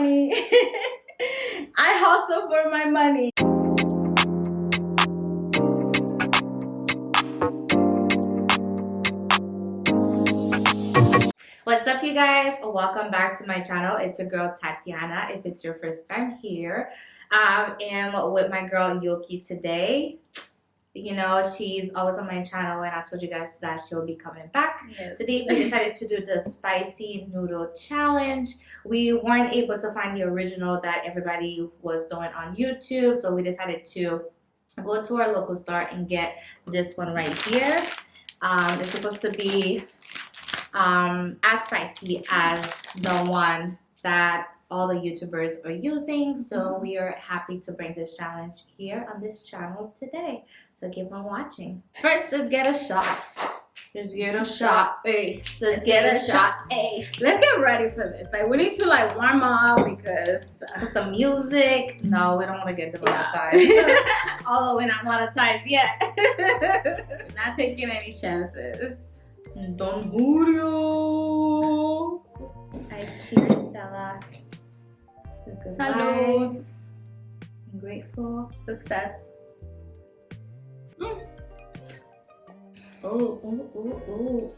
money. I hustle for my money. What's up, you guys? Welcome back to my channel. It's your girl Tatiana if it's your first time here. I am with my girl Yoki today. You know, she's always on my channel and I told you guys that she'll be coming back. Yes. Today we decided to do the spicy noodle challenge. We weren't able to find the original that everybody was doing on YouTube, so we decided to go to our local store and get this one right here. It's supposed to be as spicy as the one that all the YouTubers are using, so we are happy to bring this challenge here on this channel today. So keep on watching. First, let's get a shot. Let's get a shot. Hey, let's get a shot. Hey, Let's get ready for this. Like, we need to like warm up because put some music. No, we don't want to get demonetized. Although we're not monetized yet. we're not taking any chances. Don Julio. Alright, cheers, Bella. To good Salud. life. I'm grateful. Success. Oh, oh, oh, oh.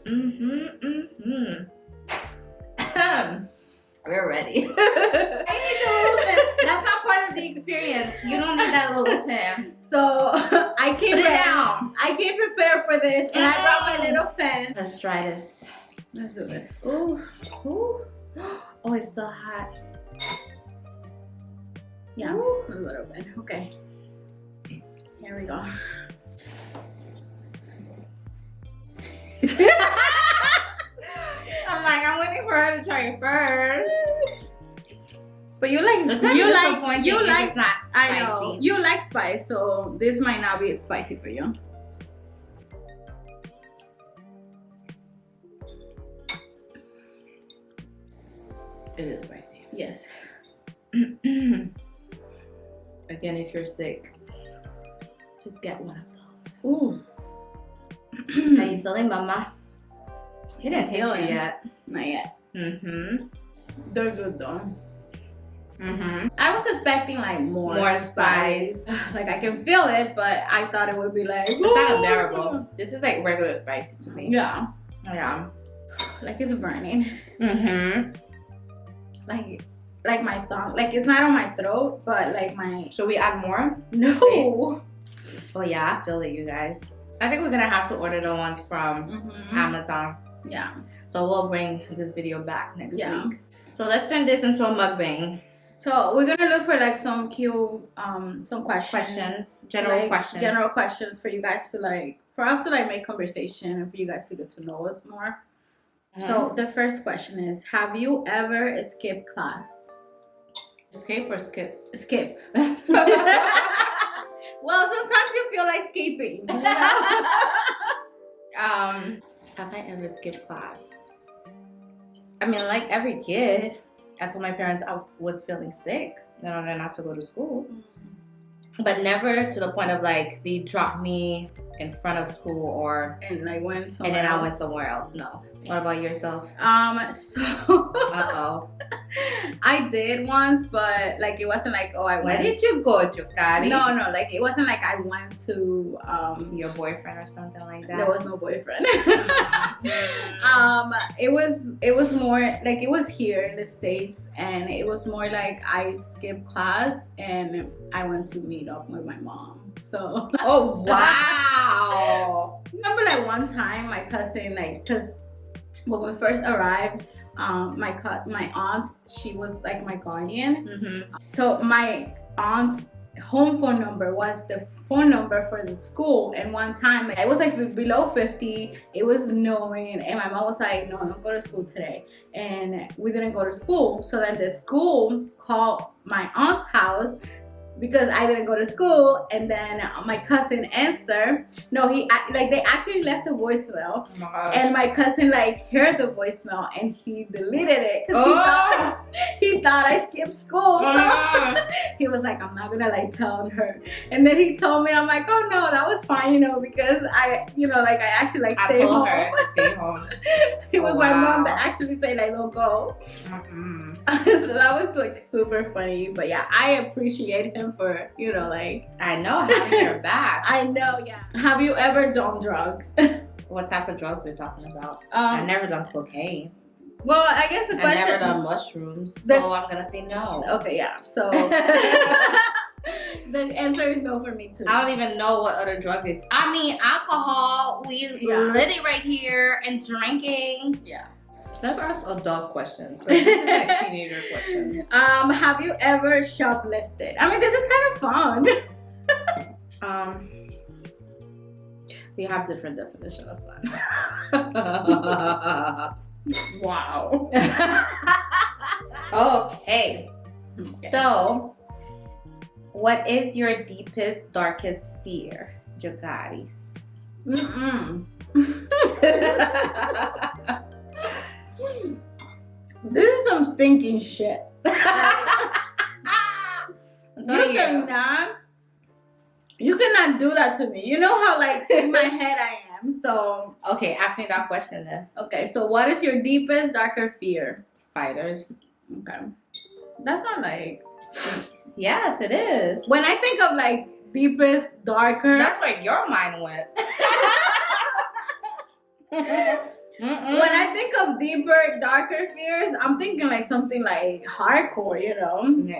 We're ready. I need the little pen. That's not part of the experience. You don't need that little pen. So I came Put it down. I came prepared for this, and I brought my little pen. Let's try this. Let's do this. Ooh. Ooh. Oh, it's still hot. Yeah, Ooh. a little bit. Okay. Here we go. I'm waiting for her to try it first. But you like It's not spicy. I know you like spice, so this might not be spicy for you. It is spicy. Yes. Again, if you're sick, just get one of those. Ooh. How you feeling, Mama? It didn't hit you yet. Not yet. Mm-hmm. They're good though. Mm-hmm. I was expecting like more spice. Like I can feel it, but I thought it would be like It's not unbearable. This is like regular spicy to me. Yeah. Yeah. Like it's burning. Mm-hmm. Like my tongue. Like it's not on my throat, but like my Should we add more? no. Oh yeah, I feel it, you guys. I think we're gonna have to order the ones from Amazon. Yeah. So we'll bring this video back next Yeah. week. So let's turn this into a mukbang. So we're gonna look for like some cute some questions. General questions for you guys to like for us to like make conversation and for you guys to get to know us more. So the first question is, have you ever skipped class? Escape or skip? Skip. Well, sometimes you feel like skipping. You know? Have I ever skipped class? I mean, like every kid, I told my parents I was feeling sick in order not to go to school. But never to the point of like they dropped me in front of school or And like went somewhere and then I else. went somewhere else. No. What about yourself? So Uh-oh. I did once, but like it wasn't like I Where went. did you go, Chukari? No, like it wasn't like I went to See your boyfriend or something like that? there was no boyfriend. Mm. It was more like it was here in the States, and it was more like I skipped class and I went to meet up with my mom. So Oh, wow. remember like one time my cousin, like, because when we first arrived, my aunt, she was like my guardian. Mm-hmm. So my aunt's home phone number was the phone number for the school, and one time it was like below 50, it was snowing, and my mom was like, no, don't go to school today, and we didn't go to school. So then the school called my aunt's house because I didn't go to school, and then my cousin answered. No, they actually left a voicemail, Oh my gosh. and my cousin like heard the voicemail and he deleted it because he thought out. I skipped school. He was like, I'm not gonna like tell her. And then he told me, I'm like, oh no, that was fine, because I, like I actually like stay home. I told her to stay home. It was my mom that actually said like, don't go. So that was like super funny. But yeah, I appreciate him for, like. I know, having your back. I know, yeah. Have you ever done drugs? What type of drugs we're talking about? I've never done cocaine. Well, I guess the question. I've never done mushrooms, so I'm gonna say no. Okay, yeah. So the answer is no for me too. I don't even know what other drug is. I mean, alcohol. We lit it right here and drinking. Yeah. Let's ask adult questions, because this is like teenager questions. Have you ever shoplifted? I mean, this is kind of fun. We have different definition of fun. Wow. Okay. So, what is your deepest, darkest fear, Jagaris? This is some thinking shit. You cannot do that to me. You know how like in my head I am. So okay, ask me that question then. Okay, so what is your deepest, darker fear? Spiders. Okay, that's not like. Yes, it is. When I think of like deepest, darker, that's where your mind went. When I think of deeper, darker fears, I'm thinking like something like hardcore,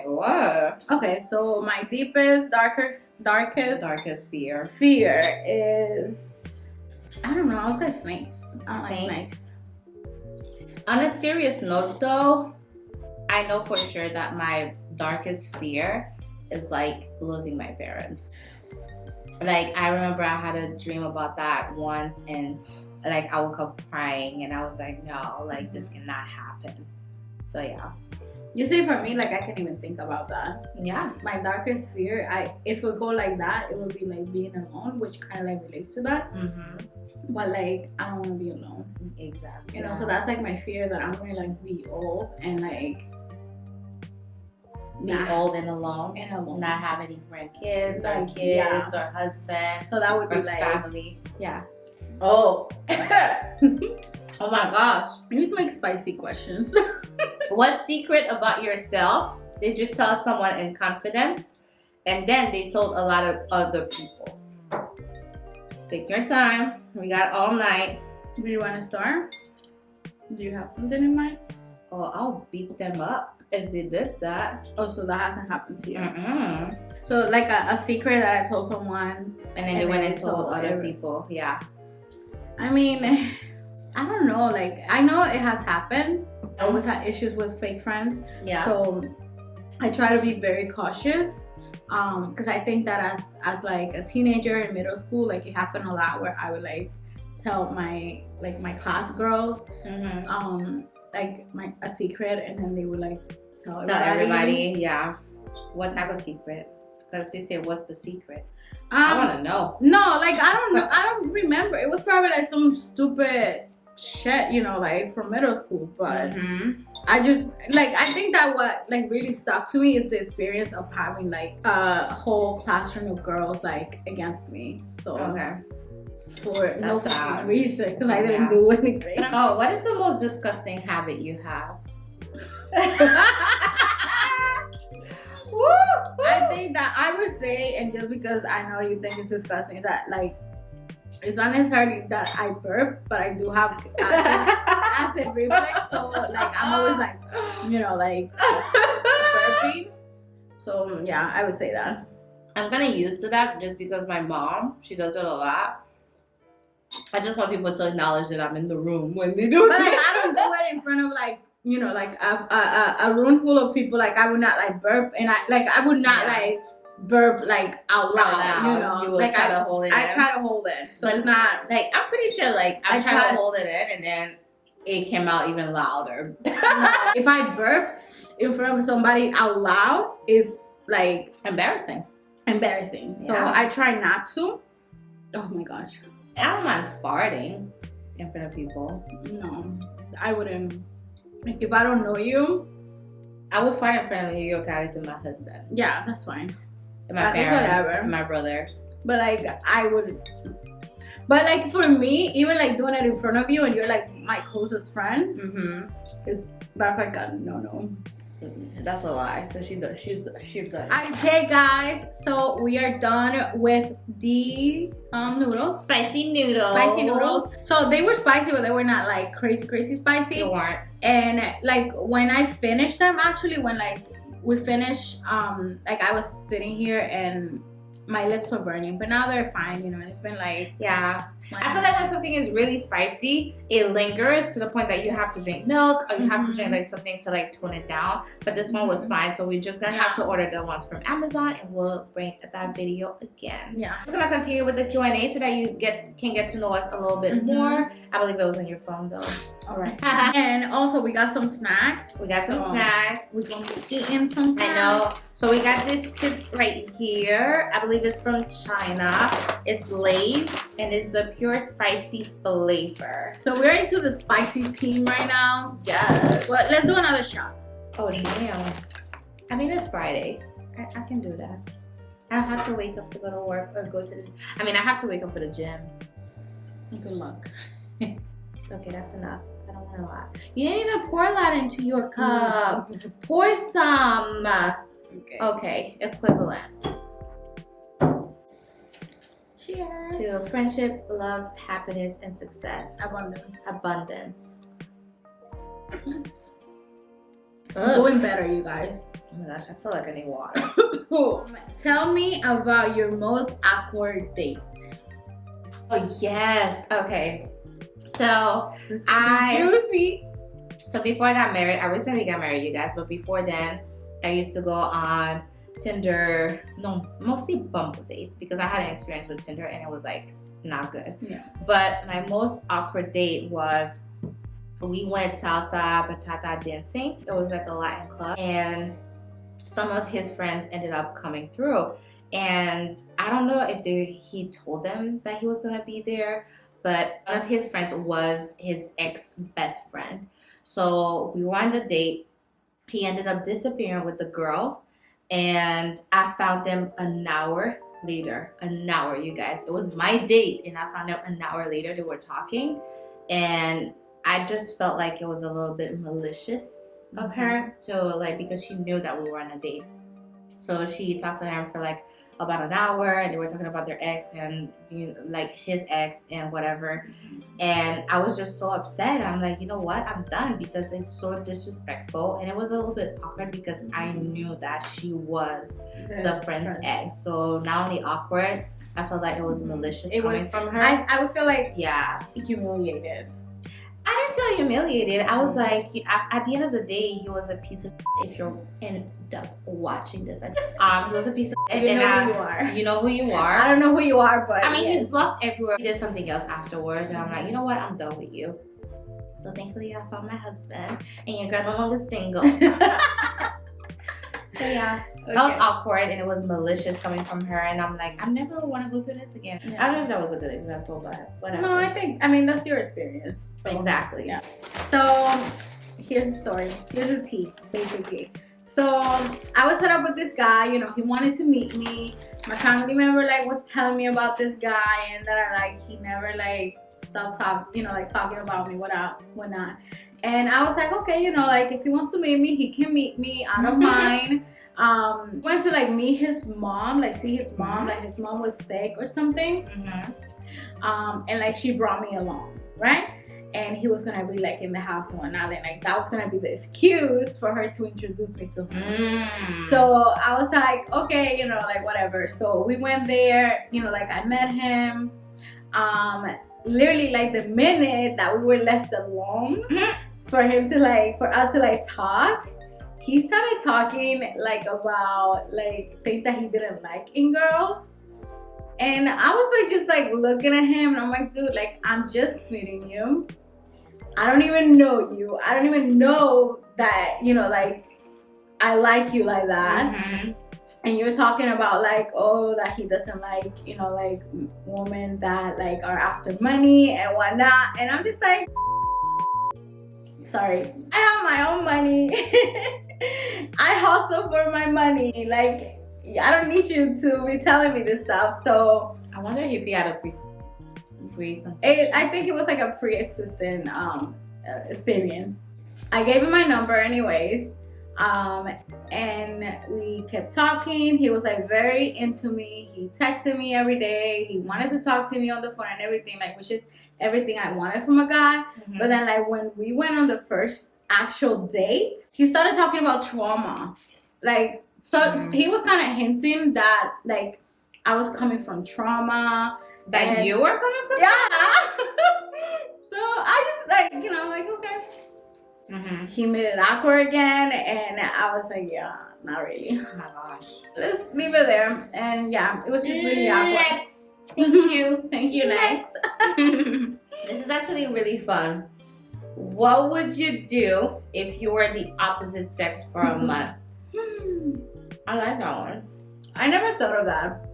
What? Okay, so my deepest, darkest fear is, I don't know, I'll say snakes. I don't like snakes. On a serious note though, I know for sure that my darkest fear is like losing my parents. Like I remember I had a dream about that once, and like I woke up crying and I was like, no, like this cannot happen. So yeah. You see, for me, like I can't even think about that. Yeah. My darkest fear, if it would go like that, it would be like being alone, which kind of like relates to that. But like I don't want to be alone. Exactly. So that's like my fear, that I'm gonna like be old and like be old and alone, not have any grandkids or kids or husband. So that would be like family. Yeah. Oh. Oh my gosh. You need to make spicy questions. What secret about yourself did you tell someone in confidence and then they told a lot of other people? Take your time. We got all night. Do you want to start? Do you have something in mind? Oh, I'll beat them up if they did that. Oh, so that hasn't happened to you? So like a secret that I told someone and then they went and told other people. Yeah. I mean, I don't know. Like, I know it has happened. I always had issues with fake friends. Yeah. So I try to be very cautious. Because I think that as like a teenager in middle school, like it happened a lot where I would like tell my class girls, like a secret, and then they would like tell everybody. Yeah. What type of secret? Because they say, what's the secret? I want to know. No, like I don't know. I don't remember. It was probably like some stupid shit, like from middle school. But I just I think that what like really stuck to me is the experience of having like a whole classroom of girls like against me. So for no reason, because I didn't do anything. Oh, what is the most disgusting habit you have? I think that I would say, and just because I know you think it's disgusting, that like it's not necessarily that I burp, but I do have acid reflux. So like I'm always like, burping. So yeah, I would say that. I'm gonna use to that just because my mom, she does it a lot. I just want people to acknowledge that I'm in the room when they do it. But like I don't do it in front of like a room full of people. Like I would not like burp, and I would not like burp like out loud. You would like try to hold it in. I try to hold it, so it's not like I'm pretty sure like I tried to hold it in, and then it came out even louder. If I burp in front of somebody out loud, it's like embarrassing. So I try not to. Oh my gosh. I don't mind farting in front of people. No, I wouldn't. Like if I don't know you, I would fight in front of New York artists and my husband. Yeah, that's fine. And my parents, and my brother. But like, I would. But like for me, even like doing it in front of you and you're like my closest friend, that's like a no. That's a lie. But she's done. Okay, guys. So we are done with the noodles. Spicy noodles. So they were spicy, but they were not like crazy spicy. They weren't. And like when I finished them, actually, when like we finished, like I was sitting here and my lips were burning, but now they're fine, you know. It's been like, yeah, I feel like when something is really spicy, it lingers to the point that you have to drink milk or you have to drink like something to like tone it down. But this one was fine, so we're just gonna have to order the ones from Amazon, and we'll bring that video again. Yeah, we're gonna continue with the Q&A so that you can get to know us a little bit more. I believe it was on your phone though. All right. And also we got some snacks. We're gonna be eating some snacks. I know. So we got these chips right here. I believe it's from China. It's Lay's and it's the pure spicy flavor. So we're into the spicy team right now. Yes. But let's do another shot. Oh damn. I mean, it's Friday. I can do that. I don't have to wake up to go to work or go to the... I mean, I have to wake up for the gym. Good luck. Okay, that's enough. I don't want a lot. You didn't even pour a lot into your cup. Pour some. Okay, equivalent. Cheers. To friendship, love, happiness, and success. Abundance. I'm doing better, you guys. Oh my gosh, I feel like I need water. Tell me about your most awkward date. Oh yes. Okay. So juicy. So before I got married, I recently got married, you guys, but before then, I used to go on Tinder, no, mostly Bumble dates because I had an experience with Tinder and it was like not good. Yeah. But my most awkward date was we went salsa bachata dancing. It was like a Latin club and some of his friends ended up coming through. And I don't know if he told them that he was gonna be there, but one of his friends was his ex-best friend. So we were on the date. He ended up disappearing with the girl. And I found them an hour later. An hour, you guys. It was my date and I found out an hour later they were talking. And I just felt like it was a little bit malicious of her to like, because she knew that we were on a date. So she talked to him for like about an hour and they were talking about their ex and like his ex and whatever. And I was just so upset. I'm like, you know what? I'm done because it's so disrespectful. And it was a little bit awkward because I knew that she was the friend's ex. So not only awkward, I felt like it was malicious coming from her. I would feel like humiliated. I didn't feel humiliated. I was like, at the end of the day, he was a piece of if you're end up watching this. He was a piece of who you are. You know who you are. I don't know who you are, but I mean, he's blocked everywhere. He did something else afterwards, and I'm like, you know what? I'm done with you. So thankfully, I found my husband, and your girl no longer single. So yeah, that was awkward and it was malicious coming from her, and I'm like, I never want to go through this again. I don't know if that was a good example, but whatever. No, I mean that's your experience. So. Exactly. Yeah. So here's the story. Here's the tea, basically. So I was set up with this guy. You know, he wanted to meet me. My family member like was telling me about this guy, and that he never like stopped talking about me, whatnot. And I was like, okay, you know, like if he wants to meet me, he can meet me. I don't mind. Went to like meet his mom, like see his mom, like his mom was sick or something. And like she brought me along, right? And he was gonna be like in the house and whatnot, and like that was gonna be the excuse for her to introduce me to him. So I was like, okay, you know, like whatever. So we went there, you know, like I met him. Literally like the minute that we were left alone for us to like talk, he started talking like about like things that he didn't like in girls. And I was like just like looking at him and I'm like, dude, like I'm just meeting you. I don't even know you. I don't even know that, you know, like I like you like that. And you're talking about like, oh, that he doesn't like, you know, like women that like are after money and whatnot. And I'm just like, sorry, I have my own money. I hustle for my money. Like, I don't need you to be telling me this stuff. So I wonder if he had a preconception. I think it was like a pre-existing experience. I gave him my number anyways, and we kept talking. He was like very into me. He texted me every day. He wanted to talk to me on the phone and everything, like, which is everything I wanted from a guy. Mm-hmm. But then, like, when we went on the first actual date, he started talking about trauma. Like, so he was kind of hinting that, like, I was coming from trauma. That you were coming from? Yeah. So I just, like, you know, like, okay. Mm-hmm. He made it awkward again, and I was like, yeah, not really. Oh my gosh. Let's leave it there. And yeah, it was just really awkward. Next. Thank you. Thank you, next. This is actually really fun. What would you do if you were the opposite sex for a month? I like that one. I never thought of that.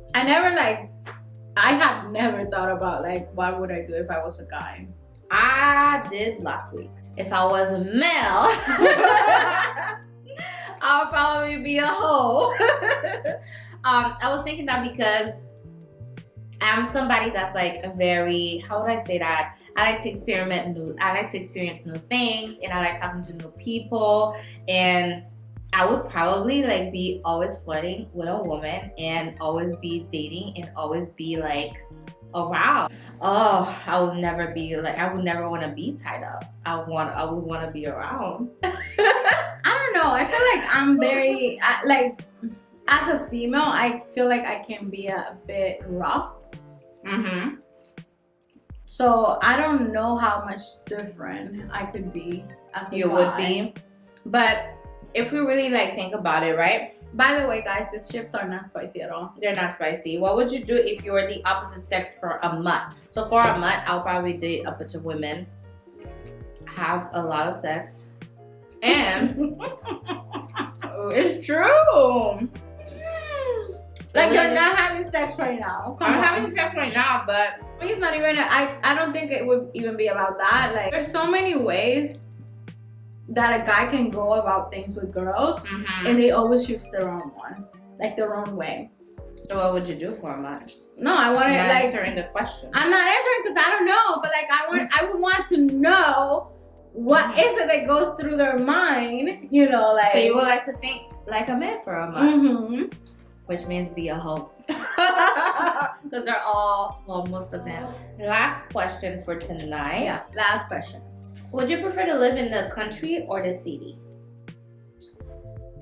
I have never thought about, like, what would I do if I was a guy? I did last week. If I was a male, I'll probably be a hoe. I was thinking that because I'm somebody that's like a very, how would I say that? I like to experience new things, and I like talking to new people, and I would probably like be always flirting with a woman and always be dating and always be like around. Oh, I would never want to be tied up. I would want to be around. I don't know. I feel like I'm very, like, as a female, I feel like I can be a bit rough. Mm-hmm. So I don't know how much different I could be as a You guy. would be. But if we really like think about it, right? By the way, guys, these chips are not spicy at all. They're not spicy. What would you do if you were the opposite sex for a month? So for a month, I'll probably date a bunch of women, have a lot of sex, and it's true. Like, you're not having sex right now. Come I'm on. having sex right now, but It's not even. I don't think it would even be about that. Like, there's so many ways that a guy can go about things with girls, and they always choose their own one, like their own way. So what would you do for a month? No, I want to You're not like. answering the question. I'm not answering because I don't know, but like I would want to know what is it that goes through their mind, you know, like. So you would like to think like a man for a month, Mm-hmm. which means be a hoe. Because they're all, well, most of them. Last question for tonight. Yeah. Last question. Would you prefer to live in the country or the city?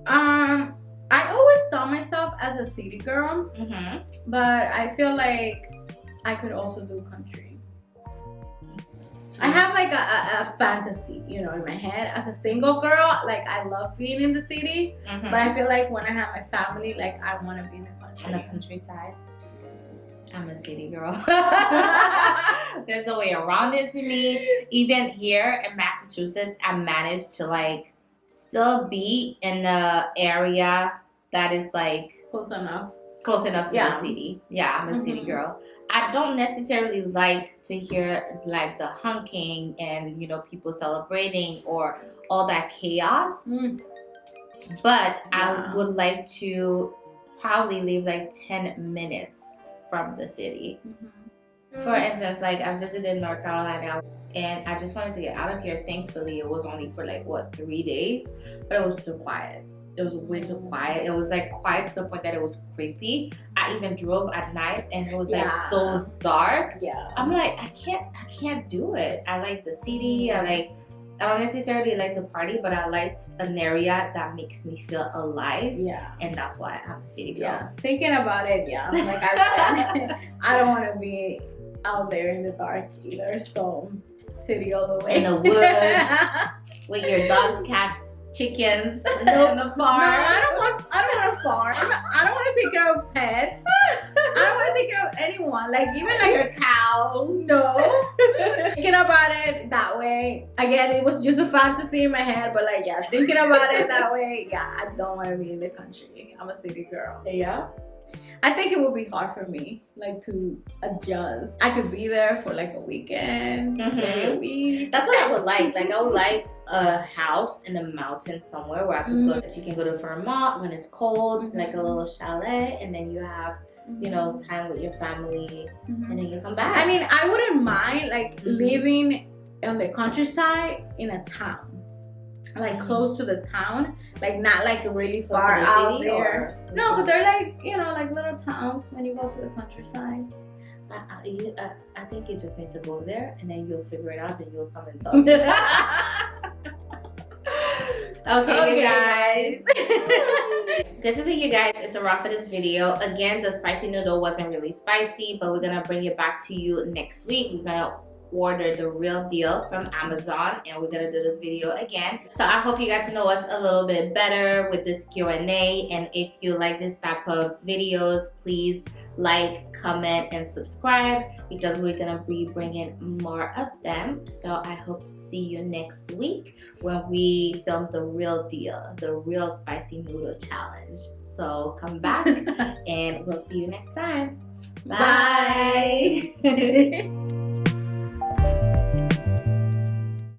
I always thought myself as a city girl, Mm-hmm. but I feel like I could also do country. I have like a fantasy, you know, in my head as a single girl. Like, I love being in the city, Mm-hmm. but I feel like when I have my family, like, I want to be in the country. On the countryside. I'm a city girl. There's no way around it for me. Even here in Massachusetts, I managed to like still be in the area that is like Close enough. close enough to Yeah. the city. Yeah, I'm a city Mhm. girl. I don't necessarily like to hear like the honking and, you know, people celebrating or all that chaos. Mm. But Yeah. I would like to probably live like 10 minutes from the city. Mm-hmm. For instance, like I visited North Carolina and I just wanted to get out of here. Thankfully, it was only for like 3 days, but it was too quiet. It was way too quiet. It was like quiet to the point that it was creepy. I even drove at night and it was like Yeah. so dark. Yeah. I'm like, I can't do it. I like the city. I don't necessarily like to party, but I liked an area that makes me feel alive. Yeah. And that's why I'm a city girl. Yeah. Thinking about it, yeah. Like, I don't want to be out there in the dark either. So, city all the way. In the woods. With your dogs, cats, chickens in the farm. No, I don't want a farm. I don't want to take care of pets. I don't want to take care of anyone. Like, even like Your cows. no. Thinking about it that way. Again, it was just a fantasy in my head, but like, yeah, thinking about it that way, yeah, I don't want to be in the country. I'm a city girl. Yeah. I think it would be hard for me, like, to adjust. I could be there for like a weekend, maybe a week. That's what I would like. Like, I would like a house in a mountain somewhere where I could go. So you can go to Vermont when it's cold, like a little chalet, and then you have, you know, time with your family, and then you come back. I mean, I wouldn't mind like living on the countryside in a town. Like close to the town, like not like really far out there. No, because they're like, you know, like little towns when you go to the countryside. I think you just need to go there, and then you'll figure it out, and you'll come and talk. Okay, you guys. This is it, you guys. It's a wrap for this video. Again, the spicy noodle wasn't really spicy, but we're gonna bring it back to you next week. We're gonna order the real deal from Amazon, and we're gonna do this video again. So I hope you got to know us a little bit better with this Q&A, and if you like this type of videos, please like, comment, and subscribe, because we're gonna be bringing more of them. So I hope to see you next week when we film the real deal, the real spicy noodle challenge. So come back and we'll see you next time. Bye.